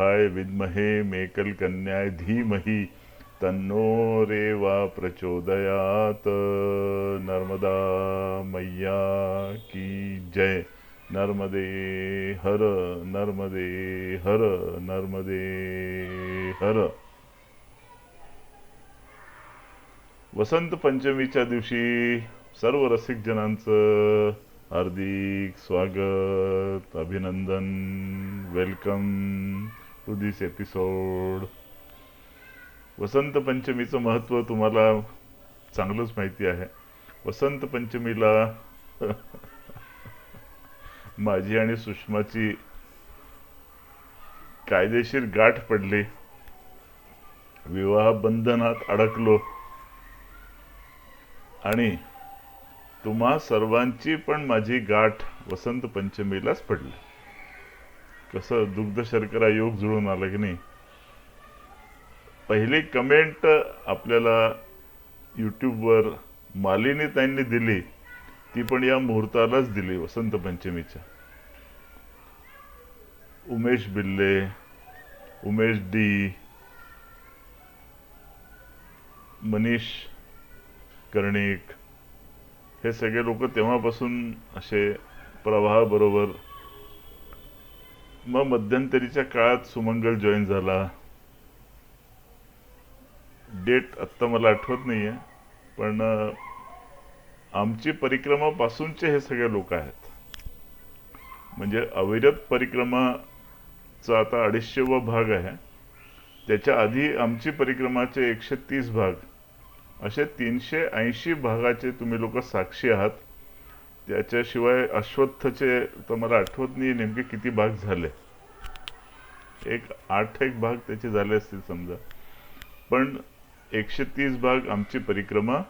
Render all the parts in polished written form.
वृषभाय विद्महे मेकल कन्याय धीमहि तन्नो रेवा प्रचोदयात। नर्मदा मैया की जय। नर्मदे हर, नर्मदे हर, नर्मदे हर। वसंत पंचमीच्या दिवशी सर्व रसिक जनांचं हार्दिक स्वागत, अभिनंदन, वेलकम टू दिस एपिसोड. वसंत पंचमीचं महत्त्व तुम्हाला चांगलंच माहिती आहे. वसंत पंचमीला माझी आणि सुषमाची कायदेशीर गाठ पडली, विवाह बंधनात अडकलो आणि तुम्हा सर्वांची पण माझी गाठ वसंत पंचमीलाच पडली. कसं दुग्ध शर्करा योग जुळून आला की नाही. पहिली कमेंट आपल्याला यूट्यूबवर मालिनी ताईंनी दिली, ती पण या मुहूर्तालाच दिली, वसंत पंचमीच्या. उमेश बिल्ले, उमेश डी, मनीष कर्णिक, हे सगळे लोक तेव्हापासून असे प्रवाहाबरोबर. मग मध्यंतरीच्या काळात सुमंगल जॉईन झाला. डेट आत्ता मला आठवत नाहीये, पण आमची परिक्रमा पासूनचे हे सगळे लोक आहेत. म्हणजे अविरत परिक्रमाचा आता 250वा भाग आहे. त्याच्या आधी आमची परिक्रमाचे 130 भाग, असे 380 भागाचे तुम्ही लोक साक्षी आहात. त्याच्याशिवाय अश्वत्थचे तर मला आठवत नाही नेमके किती भाग झाले. एक 8 भाग त्याचे झाले असतील समजा. पण 130 भाग आमची परिक्रमा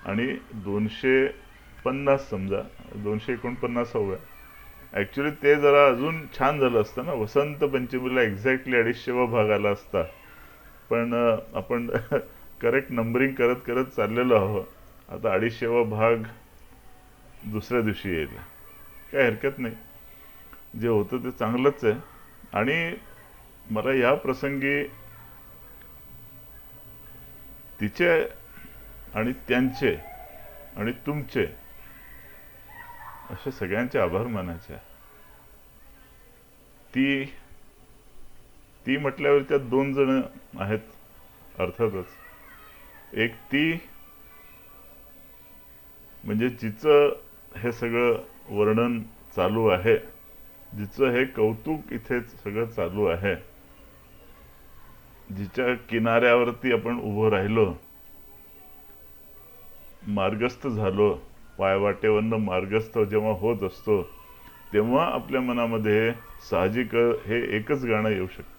आणि 250 समजा, 249 हवं. ॲक्च्युली ते जरा अजून छान झालं असतं ना, वसंत पंचमीला एक्झॅक्टली 250वा भाग आला असता. पण आपण करेक्ट नंबरिंग करत करत चाललेलो आहोत. आता 250वा भाग दुसऱ्या दिवशी येईल, काय हरकत नाही. जे होतं ते चांगलंच आहे. आणि मला या प्रसंगी तिचे आणि त्यांचे आणि तुमचे असे सगळ्यांचे आभार मानायचे. ती म्हटल्यावर त्यात 2 जण आहेत अर्थातच. एक ती म्हणजे जिचं हे सगळं वर्णन चालू आहे, जिचं हे कौतुक इथे सगळं चालू आहे, जिच्या किनाऱ्यावरती आपण उभं राहिलो, मार्गस्थ झालो. पायवाटेवरनं मार्गस्थ जेव्हा होत असतो तेव्हा आपल्या मनामध्ये साहजिक हे एकच गाणं येऊ शकतं.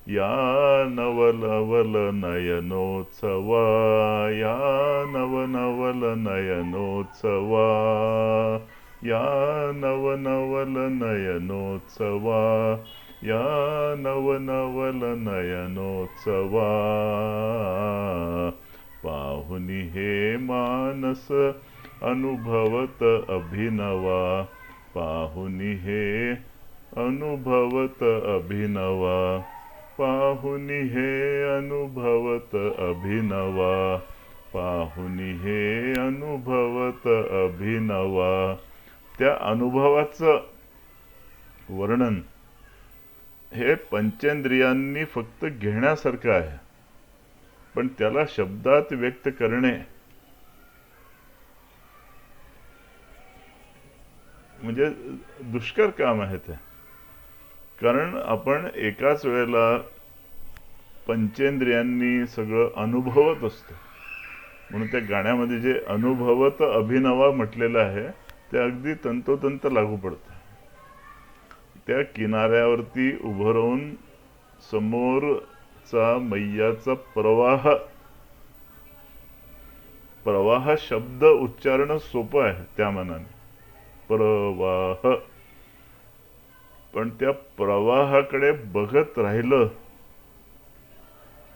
या नवनवल नयनोत्सवा, या नवनवल नयनोत्सवा, या नवनवल नयनोत्सवा, या नवनवल नयनोत्सवा. पाहुनी हे मानस अनुभवत अभिनवा, पाहुनी हे अनुभवत अभिनवा, पाहुनी हे अनुभवत अभिनवा, पाहुनी हे अनुभवत अभिनवा. त्या अनुभवाचं वर्णन हे पंचेंद्रियांनी फक्त घेण्यासारखं आहे, पण त्याला शब्दात व्यक्त करणे म्हणजे दुष्कर काम आहे ते. कारण आपण एकाच वेळेला पंचेंद्रियांनी सगळं अनुभवत असतो. म्हणून त्या गाण्यामध्ये जे अनुभवत अभिनवा म्हटलेलं आहे ते अगदी तंतोतंत लागू पडतं. त्या किनाऱ्यावरती उभं राहून समोरचा मैयाचा प्रवाह शब्द उच्चारण सोपं आहे त्या मानाने, प्रवाह. पण त्या प्रवाहाकडे बघत राहिलं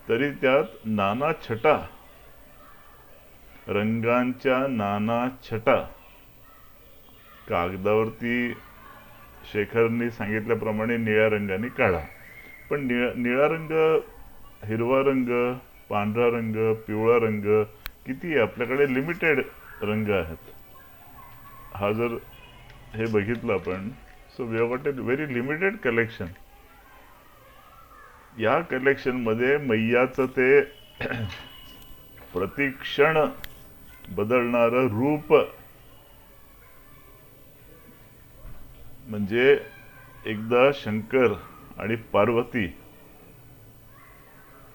तरी त्यात नाना छटा, रंगांच्या नाना छटा. कागदावरती शेखरनी सांगितल्याप्रमाणे निळ्या रंगाने काढा, पण निळा रंग, हिरवा रंग, पांढरा रंग, पिवळा रंग किती आहे आपल्याकडे, लिमिटेड रंग आहेत. हा जर हे बघितलं आपण, so we have got a very limited collection. या कलेक्शन मध्ये मैयाचं ते प्रतिक्षण बदलणारं रूप, म्हणजे एकदा शंकर आणि पार्वती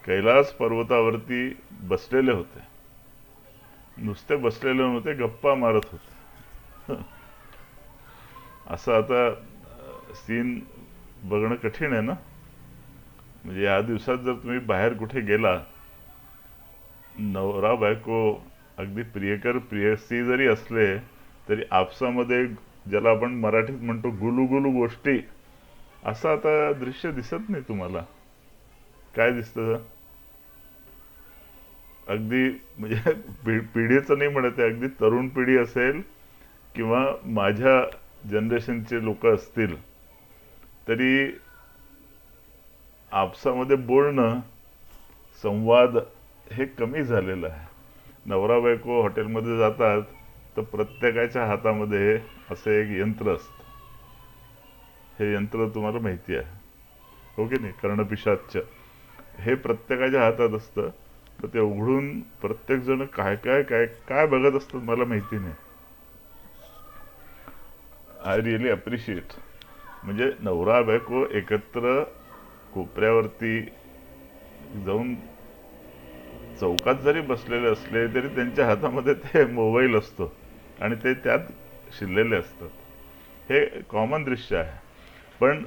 कैलास पर्वतावरती बसलेले होते. नुसते बसलेले नव्हते, गप्पा मारत होते. असं आता सीन बघणं कठीण आहे ना. म्हणजे या दिवसात जर तुम्ही बाहेर कुठे गेला, नवरा बायको अगदी प्रियकर प्रियसी जरी असले तरी आपसामध्ये, ज्याला आपण मराठीत म्हणतो गुलू गोष्टी, असं आता दृश्य दिसत नाही तुम्हाला. काय दिसतं, अगदी म्हणजे पिढीचं नाही म्हणत आहे, अगदी तरुण पिढी असेल किंवा माझ्या जनरेशनचे लोक असतील तरी आपसामध्ये बोलणं, संवाद हे कमी झालेलं आहे. नवरा बायको हॉटेलमध्ये जातात तर प्रत्येकाच्या हातामध्ये असं एक यंत्र असतं. हे यंत्र तुम्हाला माहिती आहे हो की नाही, कर्णपिशाच. हे प्रत्येकाच्या हातात असतं. तर ते उघडून प्रत्येक जण काय काय काय काय बघत असतात मला माहिती नाही. I really appreciate. म्हणजे नवरा बायको एकत्र कोपऱ्यावरती जाऊन चौकात जरी बसलेले असले तरी त्यांच्या हातामध्ये ते मोबाईल असतो आणि ते त्यात शिरलेले असतात. हे कॉमन दृश्य आहे. पण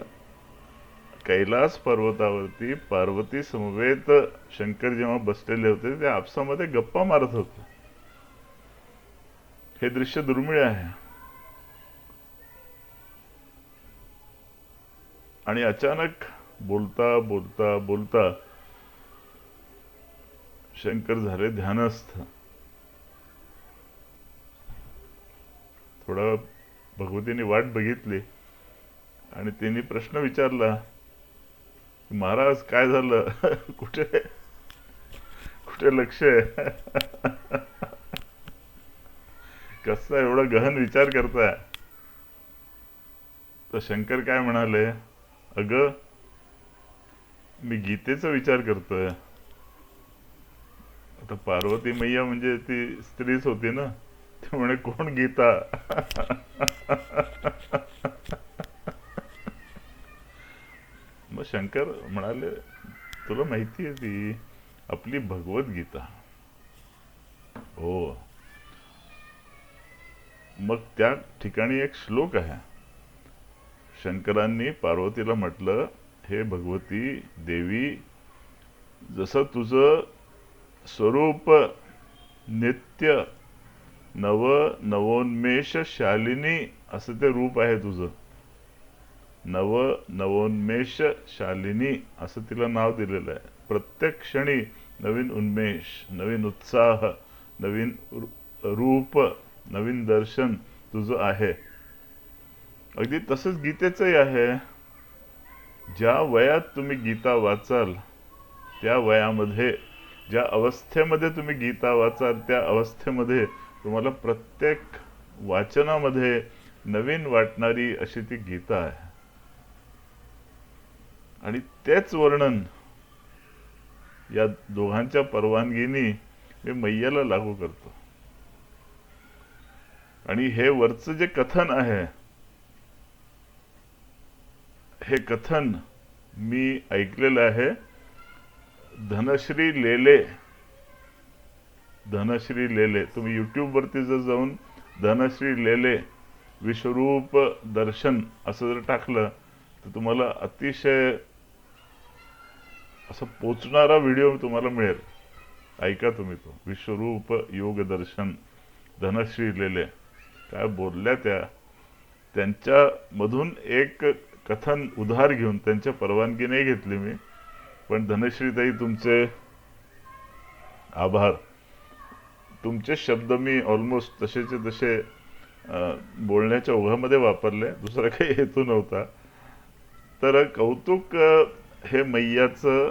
कैलास पर्वतावरती पार्वती समवेत शंकर जेव्हा बसलेले होते ते आपसामध्ये गप्पा मारत होते. हे दृश्य दुर्मिळ आहे. आणि अचानक बोलता बोलता बोलता शंकर झाले ध्यानस्थ. थोडा भगवतीने वाट बघितली आणि त्यांनी प्रश्न विचारला, महाराज काय झालं, कुठे कुठे लक्ष आहे, कसा एवढा गहन विचार करताय. तर शंकर काय म्हणाले, अगं मी गीतेचा विचार करतोय. आता पार्वती मैया म्हणजे ती स्त्रीच होती ना, ती म्हणे कोण गीता. मग शंकर म्हणाले, तुला माहिती आहे ती आपली भगवद्गीता. हो. मग त्या ठिकाणी एक श्लोक आहे. शंकरांनी पार्वतीला म्हटलं, हे भगवती देवी, जसं तुझं स्वरूप नित्य नव नवोन्मेष शालिनी असं ते रूप आहे तुझं. नव नवोन्मेष शालिनी असं तिला नाव दिलेलं आहे. प्रत्येक क्षणी नवीन उन्मेष, नवीन उत्साह, नवीन रूप, नवीन दर्शन तुझं आहे. अगदी तसंच गीतेचंही आहे. ज्या वयात तुम्ही गीता वाचाल त्या वयामध्ये, ज्या अवस्थेमध्ये तुम्ही गीता वाचाल त्या अवस्थेमध्ये तुम्हाला प्रत्येक वाचनामध्ये नवीन वाटणारी अशी ती गीता आहे. आणि तेच वर्णन या दोघांच्या परवानगीने मी मैयाला लागू करतो. आणि हे वरचं जे कथन आहे, हे कथन मी ऐकलेलं आहे. धनश्री लेले, धनश्री लेले, तुम्ही युट्यूब वरती जर जाऊन धनश्री लेले विश्वरूप दर्शन असं जर टाकलं तर तुम्हाला अतिशय असं पोचणारा व्हिडिओ तुम्हाला मिळेल. ऐका तुम्ही तो, विश्वरूप योग दर्शन, धनश्री लेले काय बोलल्या त्या. त्यांच्या मधून एक कथन उधार घेऊन, त्यांच्या परवानगी नाही घेतली मी, पण धनश्रीताई तुमचे आभार. तुमचे शब्द मी ऑलमोस्ट तसेचे तसे बोलण्याच्या ओघामध्ये वापरले, दुसरा काही हेतू नव्हता. तर कौतुक हे मैयाचं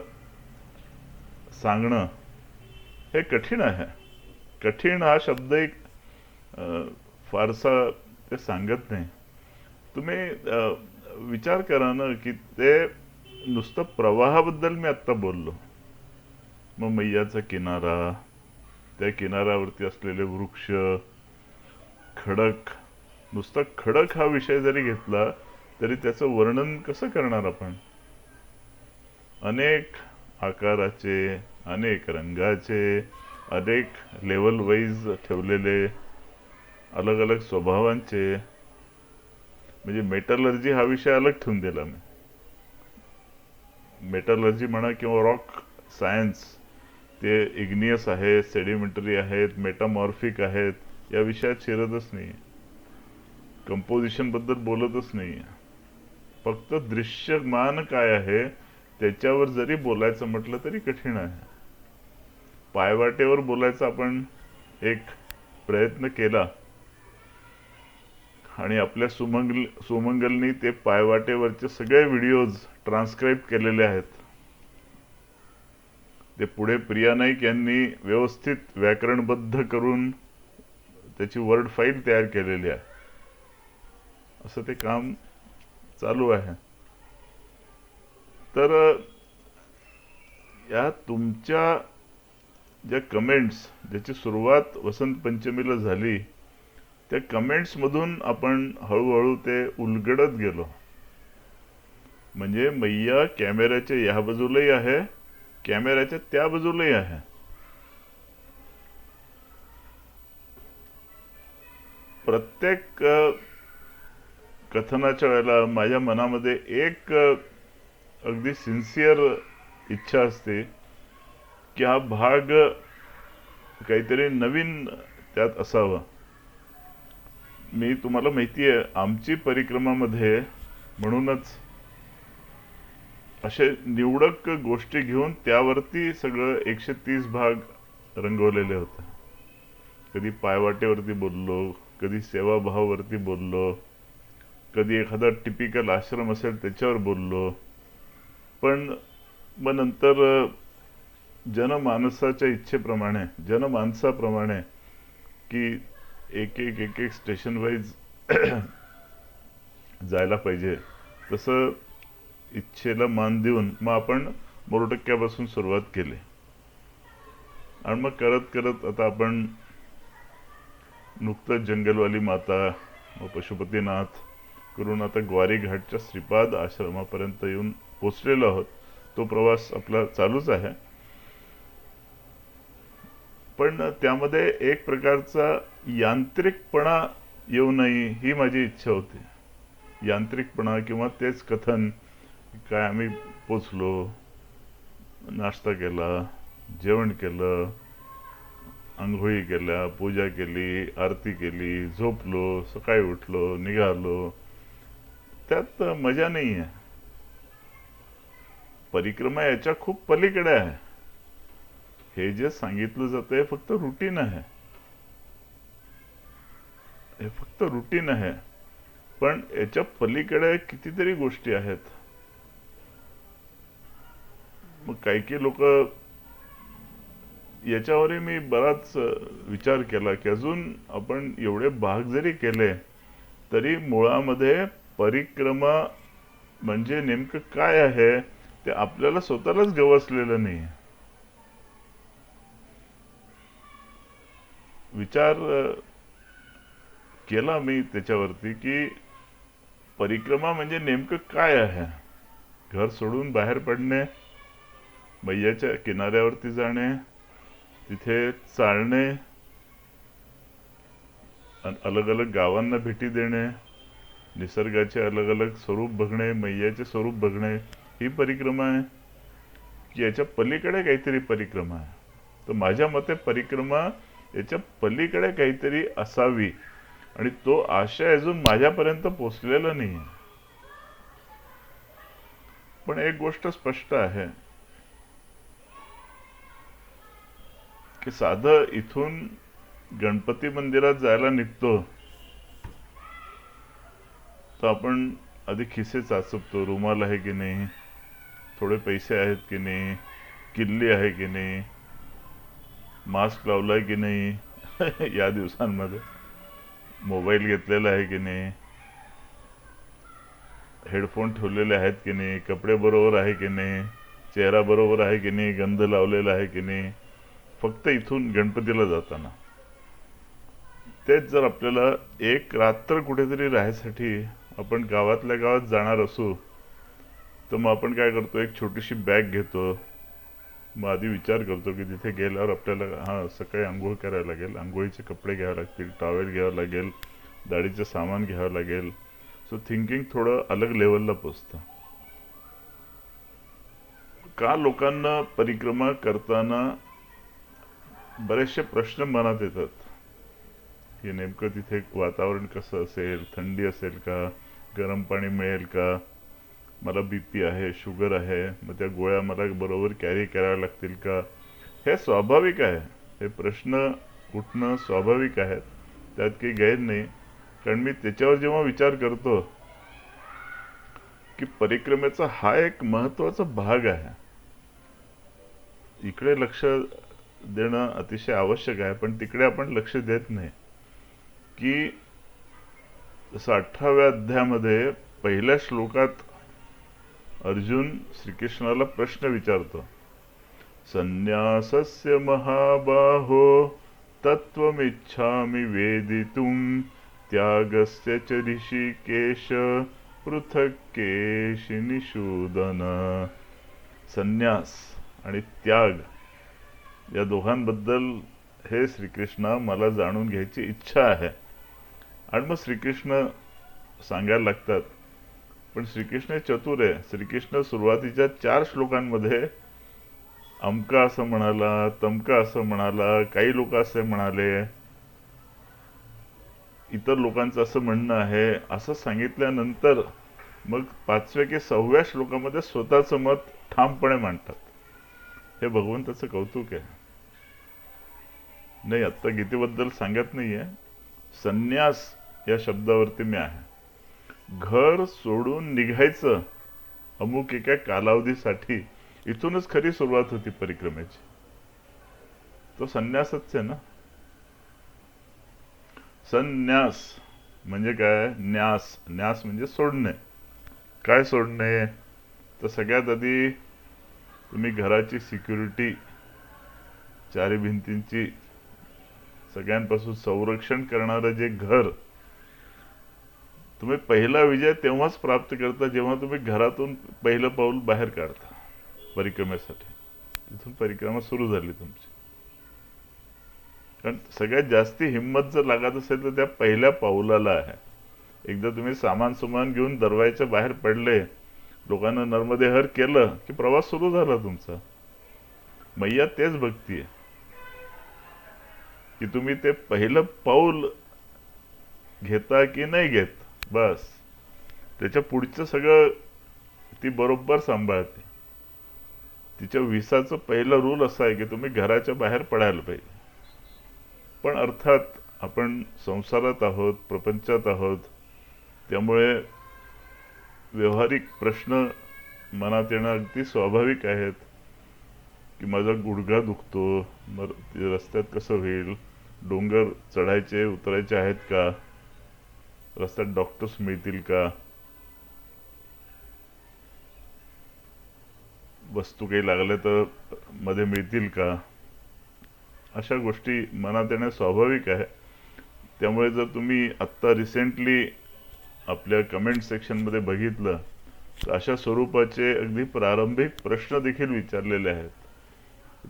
सांगणं हे कठीण आहे. कठीण हा शब्द एक फारसा ते सांगत नाही. तुम्ही विचार करा ना की ते नुसतं प्रवाहाबद्दल मी आत्ता बोललो, मग मैयाचा किनारा, त्या किनाऱ्यावरती असलेले वृक्ष, खडक, नुसता खडक हा विषय जरी घेतला तरी त्याचं वर्णन कसं करणार आपण? अनेक आकाराचे, अनेक रंगाचे, अनेक लेवल वाईज ठेवलेले, अलग अलग स्वभावांचे. म्हणजे मेटलर्जी हा विषय अलग ठेवून दिला मी. मेटलर्जी म्हणा किंवा रॉक सायन्स, ते इग्नियस आहेत, सेडिमेंटरी आहेत, मेटामॉर्फिक आहेत, या विषयात शिरतच नाही. कंपोजिशन बद्दल बोलतच नाही. फक्त दृश्यमान काय आहे त्याच्यावर जरी बोलायचं म्हटलं तरी कठीण आहे. पायवाटेवर बोलायचा आपण एक प्रयत्न केला आणि आपल्या सुमंगलनी ते पायवाटेवरचे सगळे व्हिडिओज ट्रान्सक्राईब केलेले आहेत. ते पुढे प्रिया नाईक यांनी व्यवस्थित व्याकरणबद्ध करून त्याची वर्ड फाईल तयार केलेली आहे. असं ते काम चालू आहे. तर या तुमच्या ज्या कमेंट्स, ज्याची सुरुवात वसंत पंचमीला झाली, त्या कमेंट्स मधून आपण हळूहळू ते उलगडत गेलो. म्हणजे मैया कॅमेऱ्याच्या या बाजूलाही आहे, कॅमेऱ्याच्या त्या बाजूलाही आहे. प्रत्येक कथनाच्या वेळेला माझ्या मनामध्ये एक अगदी सिन्सिअर इच्छा असते की हा भाग काहीतरी नवीन त्यात असावं. मी तुम्हाला माहिती आहे, आमची परिक्रमामध्ये म्हणूनच असे निवडक गोष्टी घेऊन त्यावरती सगळं 130 भाग रंगवलेले होते. कधी पायवाटेवरती बोललो, कधी सेवाभावावरती बोललो, कधी एखादा टिपिकल आश्रम असेल त्याच्यावर बोललो. पण मग नंतर जनमानसाच्या इच्छेप्रमाणे, जनमानसाप्रमाणे की एक एक स्टेशन वाईज जायला पाहिजे, तसं इच्छेला मान देऊन मग आपण मोरटक्क्यापासून सुरुवात केली. आणि मग करत करत आता आपण नुकतंच जंगलवाली माता, मग पशुपतीनाथ करून आता ग्वारी घाटच्या श्रीपाद आश्रमापर्यंत येऊन पोचलेलो आहोत. तो प्रवास आपला चालूच आहे. पण त्यामध्ये एक प्रकारचा यांत्रिकपणा येऊ नये ही माझी इच्छा होती. यांत्रिकपणा किंवा तेच कथन, काय आम्ही पोचलो, नाश्ता केला, जेवण केलं, आंघोळी केल्या, पूजा केली, आरती केली, झोपलो, सकाळी उठलो, निघालो, त्यात मजा नाही आहे. परिक्रमा याच्या खूप पलीकडे आहे. हे जे सांगितलं जातं हे फक्त रुटीन आहे, हे फक्त रुटीन आहे. पण याच्या पलीकडे कितीतरी गोष्टी आहेत. मग काही लोक, याच्यावरही मी बराच विचार केला की अजून आपण एवढे भाग जरी केले तरी मुळामध्ये परिक्रमा म्हणजे नेमकं काय आहे ते आपल्याला स्वतःलाच गवसलेलं नाही. विचार केला मी त्याच्यावरती की परिक्रमा म्हणजे नेमकं काय आहे. घर सोडून बाहेर पडणे, मैयाच्या किनाऱ्यावरती जाणे, तिथे चालणे, अलग अलग गावांना भेटी देणे, निसर्गाचे अलग अलग स्वरूप बघणे, मैयाचे स्वरूप बघणे, ही परिक्रमा आहे की याच्या पलीकडे काहीतरी परिक्रमा आहे? तर माझ्या मते परिक्रमा याच्या पलीकडे काहीतरी असावी आणि तो आशय अजून माझ्यापर्यंत पोचलेला नाही. पण एक गोष्ट स्पष्ट आहे की साधं इथून गणपती मंदिरात जायला निघतो तर आपण आधी खिसे चाचपतो, रुमाल आहे की नाही, थोडे पैसे आहेत की नाही, किल्ली आहे की नाही, मास्क लावलाय की नाही या दिवसांमध्ये, मोबाईल घेतलेला आहे की नाही, हेडफोन ठेवलेले आहेत की नाही, कपडे बरोबर आहे की नाही, चेहरा बरोबर आहे की नाही, गंध लावलेला आहे की नाही. फक्त इथून गणपतीला जाताना तेच जर आपल्याला एक रात्र कुठेतरी राहायसाठी आपण गावातल्या गावात जाणार असू, तर मग आपण काय करतो, एक छोटीशी बॅग घेतो. मग आधी विचार करतो की तिथे गेल्यावर आपल्याला सकाळी आंघोळ करायला लागेल, आंघोळीचे कपडे घ्यावे लागतील, टॉवेल घ्यावं लागेल, दाढीचं सामान घ्यावं लागेल. सो थिंकिंग थोडं अलग लेवलला पोचतं. का लोकांना परिक्रमा करताना बरेचसे प्रश्न मनात येतात की नेमकं तिथे वातावरण कसं असेल, थंडी असेल का, गरम पाणी मिळेल का, मला बीपी आहे, शुगर आहे, मग त्या गोळ्या मला बरोबर कॅरी कराव्या लागतील का. हे स्वाभाविक आहे, हे प्रश्न उठणं स्वाभाविक आहे, त्यात काही गैर नाही. कारण मी त्याच्यावर जेव्हा विचार करतो की परिक्रमेचा हा एक महत्वाचा भाग आहे, इकडे लक्ष देणं अतिशय आवश्यक आहे, पण तिकडे आपण लक्ष देत नाही. की जसं 18व्या अध्यायामध्ये पहिल्या श्लोकात अर्जुन श्रीकृष्णाला प्रश्न विचारतो, संन्यासस्य महाबाहो तत्त्वमिच्छामि वेदितुं त्यागस्य च ऋषिकेश पृथक् केशिनिषूदन. संन्यास आणि त्याग या दोघांबद्दल हे श्रीकृष्णा मला जाणून घ्यायची इच्छा आहे. आणि मग श्रीकृष्ण सांगायला लागतात. पण श्रीकृष्ण चतुर आहे. श्रीकृष्ण सुरुवातीच्या 4 श्लोकांमध्ये अमका असं म्हणाला, तमका असं म्हणाला, काही लोक असे म्हणाले, इतर लोकांचं असं म्हणणं आहे, असं सांगितल्यानंतर मग 5व्या की 6व्या श्लोकामध्ये स्वतःचं मत ठामपणे मांडतात. हे भगवंताचं कौतुक आहे. नाही, आत्ता गीतेबद्दल सांगत नाहीये, संन्यास या शब्दावरती मी आहे. घर सोडून निघायचं अमुक एका कालावधीसाठी, इथूनच खरी सुरुवात होती परिक्रमेची. तो संन्यासच आहे ना. संन्यास म्हणजे काय, न्यास, न्यास म्हणजे सोडणे. काय सोडणे, तर सगळ्यात आधी तुम्ही घराची सिक्युरिटी, चारी भिंतींची सगळ्यांपासून संरक्षण करणारं जे घर, तुम्ही पहिला विजय तेव्हाच प्राप्त करता जेव्हा तुम्ही घरातून पहिलं पाऊल बाहेर काढता परिक्रमेसाठी. तिथून परिक्रमा सुरू झाली तुमची. कारण सगळ्यात जास्ती हिंमत जर लागत असेल तर त्या पहिल्या पाऊलाला आहे. एकदा तुम्ही सामान सुमान घेऊन दरवाजाच्या बाहेर पडले, लोकांना नर्मदे हर केलं की प्रवास सुरू झाला तुमचा. मैया तेच भक्ती आहे की तुम्ही ते पहिलं पाऊल घेता की नाही घेत, बस त्याच्या पुढचं सगळं ती बरोबर सांभाळते. तिच्या विसाचं पहिलं रूल असा आहे की तुम्ही घराच्या बाहेर पडायला पाहिजे. पण अर्थात आपण संसारात आहोत, प्रपंचात आहोत, त्यामुळे व्यवहारिक प्रश्न मनात येणं अगदी स्वाभाविक आहेत. की माझा गुडघा दुखतो, मग रस्त्यात कसं होईल, डोंगर चढायचे उतरायचे आहेत का, रस्त्यात डॉक्टर्स मिळतील का, वस्तू काही लागल्या तर मध्ये मिळतील का, अशा गोष्टी मनात येणं स्वाभाविक आहे. त्यामुळे जर तुम्ही आत्ता रिसेंटली आपल्या कमेंट सेक्शनमध्ये बघितलं तर अशा स्वरूपाचे अगदी प्रारंभिक प्रश्न देखील विचारलेले आहेत.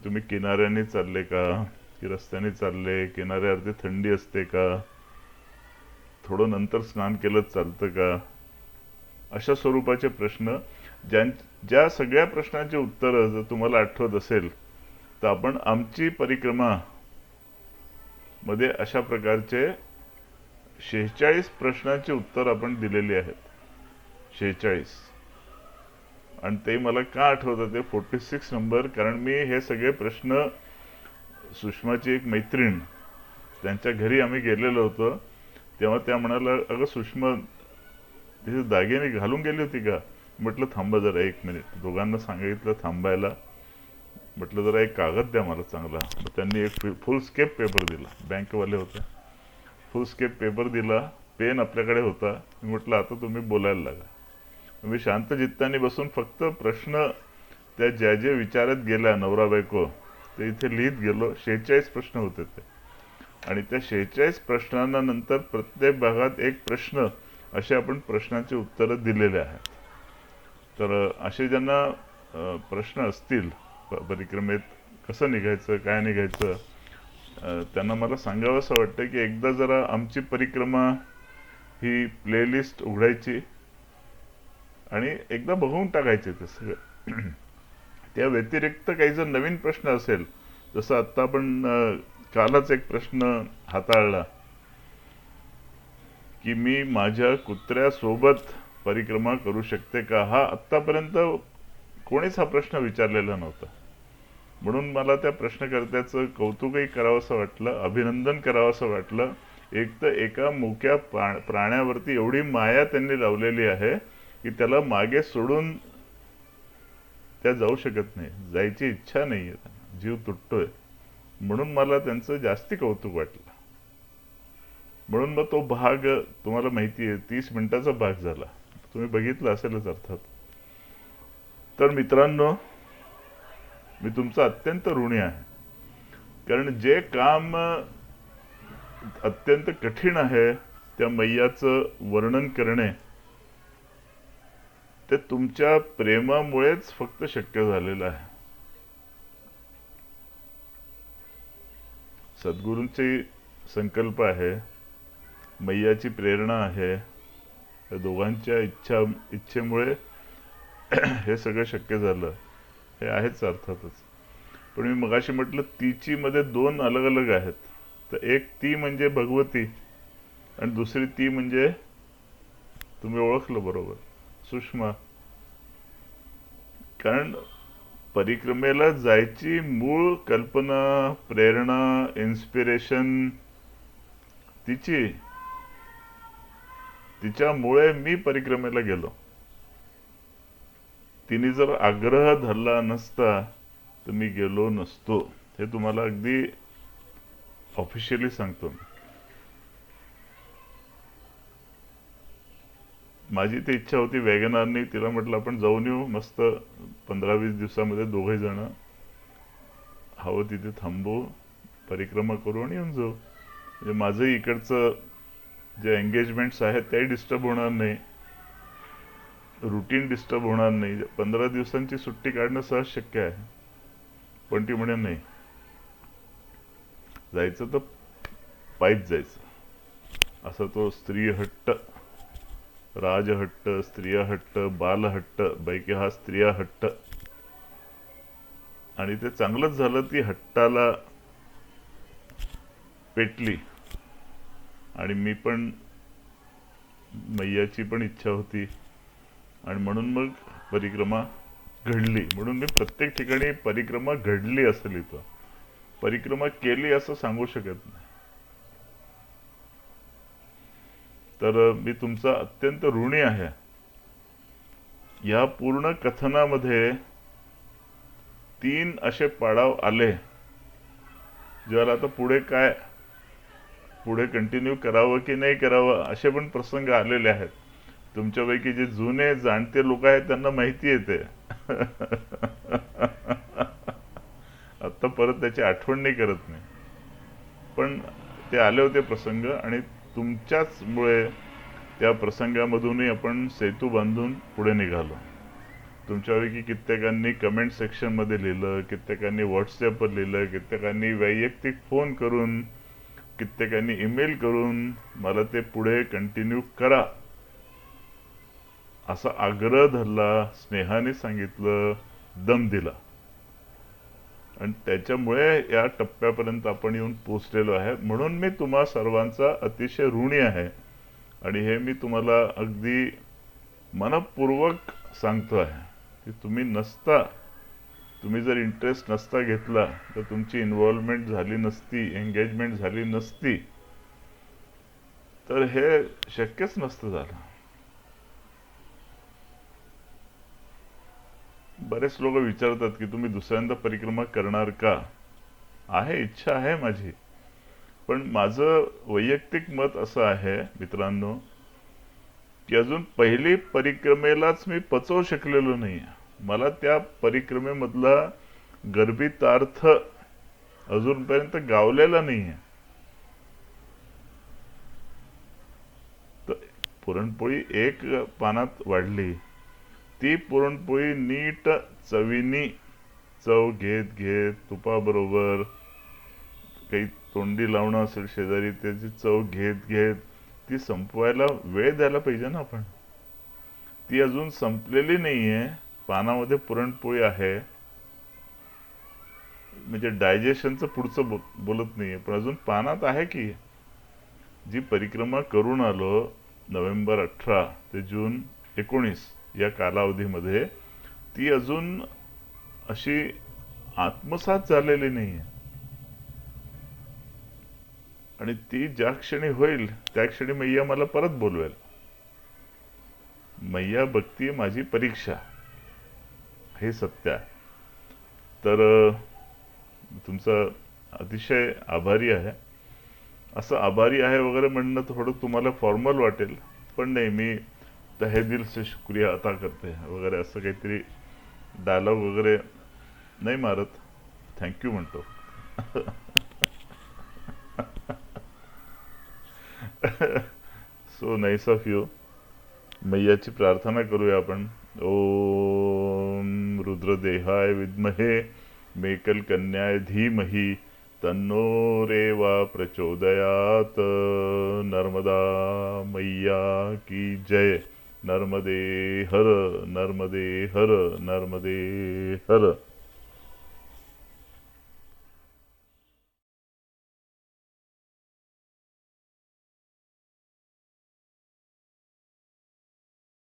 तुम्ही किनाऱ्याने चालले का, की रस्त्याने चालले, किनाऱ्यावरती थंडी असते का, थोडं नंतर स्नान केलं चालतं का, अशा स्वरूपाचे प्रश्न. ज्या सगळ्या प्रश्नांची उत्तरं जर तुम्हाला आठवत असेल तर आपण आमची परिक्रमा मध्ये अशा प्रकारचे 46 प्रश्नांची उत्तर आपण दिलेली आहेत. 46. आणि ते मला का आठवतं ते 46 नंबर, कारण मी हे सगळे प्रश्न, सुषमाची एक मैत्रीण, त्यांच्या घरी आम्ही गेलेलो होतो, तेव्हा त्या म्हणाला, अगं सुषमा तिथे दागिने घालून गेली होती का. म्हटलं थांबा जरा 1 मिनिट. दोघांना सांगितलं थांबायला. म्हटलं जरा एक कागद द्या मला चांगला. मग त्यांनी एक फुलस्केप पेपर दिला. बँकवाले होते. फुलस्केप पेपर दिला. पेन आपल्याकडे होता. मी म्हटलं आता तुम्ही बोलायला लागा. मी शांत चित्ताने बसून फक्त प्रश्न त्या ज्या जे विचारत गेल्या नवरा बायको ते इथे लिहित गेलो. 46 प्रश्न होते ते. आणि त्या 46 प्रश्नांना नंतर प्रत्येक भागात एक प्रश्न असे आपण प्रश्नांची उत्तरं दिलेले आहेत. तर असे ज्यांना प्रश्न असतील परिक्रमेत कसं निघायचं काय निघायचं, त्यांना मला सांगावं असं वाटतं की एकदा जरा आमची परिक्रमा ही प्लेलिस्ट उघडायची आणि एकदा बघून टाकायचे ते सगळं. त्या व्यतिरिक्त काही जर नवीन प्रश्न असेल, जसं आत्ता आपण कालच एक प्रश्न हाताळला की मी माझ्या कुत्र्यासोबत परिक्रमा करू शकते का, हा आत्तापर्यंत कोणीच हा प्रश्न विचारलेला नव्हता. म्हणून मला त्या प्रश्नकर्त्याचं कौतुकही करावंसं वाटलं, अभिनंदन करावंसं वाटलं. एक तर एका मुक्या प्राण्यावरती एवढी माया त्यांनी लावलेली आहे की त्याला मागे सोडून त्या जाऊ शकत नाही, जायची इच्छा नाहीये, जीव तुटतोय. म्हणून मला त्यांचं जास्ती कौतुक वाटलं. म्हणून मग तो भाग तुम्हाला माहिती आहे 30 मिनिटाचा भाग झाला, तुम्ही बघितलं असेलच अर्थात. तर मित्रांनो, मी तुमचा अत्यंत ऋणी आहे. कारण जे काम अत्यंत कठीण आहे त्या मैयाचं वर्णन करणे, ते तुमच्या प्रेमामुळेच फक्त शक्य झालेलं आहे. सद्गुरूंची संकल्प आहे, मैयाची प्रेरणा आहे, या दोघांच्या इच्छेमुळे हे सगळं शक्य झालं, हे आहेच अर्थातच. पण मी मगाशी म्हटलं तीची मध्ये 2 अलग अलग आहेत. तर एक ती म्हणजे भगवती आणि दुसरी ती म्हणजे तुम्ही ओळखलं बरोबर, सुषमा. कारण परिक्रमेला जायची मूळ कल्पना, प्रेरणा, इन्स्पिरेशन तिची. तिच्यामुळे मी परिक्रमेला गेलो. तिने जर आग्रह धरला नसता तर मी गेलो नसतो. हे तुम्हाला अगदी ऑफिशियली सांगतो. माझी ती इच्छा होती वॅगनारनी. तिला म्हटलं आपण जाऊन येऊ मस्त 15-20 दिवसामध्ये दोघे जण, हवं तिथे थांबू, परिक्रमा करू आणि येऊन जाऊ. म्हणजे माझंही इकडचं जे एंगेजमेंट्स आहेत त्याही डिस्टर्ब होणार नाही, रुटीन डिस्टर्ब होणार नाही. 15 दिवसांची सुट्टी काढणं सहज शक्य आहे. पण ती म्हणे नाही, जायचं तर पायीच जायचं. असा तो स्त्री हट्ट, राजहट्ट, स्त्रिया हट्ट, बालहट्ट, पैकी हा स्त्रिया हट्ट. आणि ते चांगलंच झालं, ती हट्टाला पेटली. आणि मी पण, मैयाची पण इच्छा होती आणि म्हणून मग परिक्रमा घडली. म्हणून मी प्रत्येक ठिकाणी परिक्रमा घडली असं लिहितो, परिक्रमा केली असं सांगू शकत नाही. तर मी तुमचा अत्यंत ऋणी आहे. या पूर्ण कथनामध्ये 3 असे पाडाव आले, ज्याला आता पुढे कंटिन्यू करावं की नाही करावं असे पण प्रसंग आलेले आहेत. तुमच्यापैकी जे जुने जाणते लोक आहेत त्यांना माहिती येते. आता परत त्याची आठवण नाही करत नाही, पण ते आले होते प्रसंग आणि तुमच्याच मुळे त्या प्रसंगामधूनही आपण सेतू बांधून पुढे निघालो. तुमच्यापैकी कित्येकांनी कमेंट सेक्शन मध्ये लिहिलं, कित्येकांनी व्हॉट्सअपवर लिहिलं, कित्येकांनी वैयक्तिक फोन करून, कित्येकांनी ईमेल करून मला ते पुढे कंटिन्यू करा असा आग्रह धरला, स्नेहाने सांगितलं, दम दिला. आणि त्याच्यामुळे या टप्प्यापर्यंत आपण येऊन पोचलेलो आहे. म्हणून मी तुम्हा सर्वांचा अतिशय ऋणी आहे. आणि हे मी तुम्हाला अगदी मनपूर्वक सांगतो आहे की तुम्ही जर इंटरेस्ट नसता घेतला तर तुमची इन्व्हॉल्वमेंट झाली नसती, एंगेजमेंट झाली नसती, तर हे शक्यच नसतं झालं. बरेच लोक विचारतात की तुम्ही दुसऱ्यांदा परिक्रमा करणार का. आहे, इच्छा आहे माझी, पण माझं वैयक्तिक मत असं आहे मित्रांनो, की अजून पहिली परिक्रमेलाच मी पचवू शकलेलो नाही. मला त्या परिक्रमेमधला गर्भितार्थ अजूनपर्यंत गावलेला नाहीये. तर पुरणपोळी एक पानात वाढली, ती पुरणपोळी नीट चवीनी चव घेत घेत तुपाबरोबर काही तोंडी लावणं असेल शेजारी, त्याची चव घेत घेत ती संपवायला वेळ द्यायला पाहिजे ना आपण. ती अजून संपलेली नाहीये, पानामध्ये पुरणपोळी आहे, म्हणजे डायजेशनचं पुढचं बोलत नाहीये, पण अजून पानात आहे की. जी परिक्रमा करून आलो नोव्हेंबर 18 ते जून 19 या कालावधीमध्ये, ती अजून अशी आत्मसात झालेली नाहीये. आणि ती ज्या क्षणी होईल त्या क्षणी मैया मला परत बोलवेल. मैया बघती माझी परीक्षा, हे सत्य आहे. तर तुमचा अतिशय आभारी आहे. असं आभारी आहे वगैरे म्हणणं थोडं तुम्हाला फॉर्मल वाटेल, पण नाही, मी तहे दिल से शुक्रिया अता करते वगैरे असं काहीतरी डायलॉग वगैरे नाही मारत, थँक्यू म्हणतो. So nice of you. मैयाची प्रार्थना करूया आपण. ओम रुद्रदेहाय विद्महे मेकल कन्याय धीमहि तन्नो रेवा प्रचोदयात. नर्मदा मैया की जय. नर्मदे हर, नर्मदे हर, नर्मदे हर.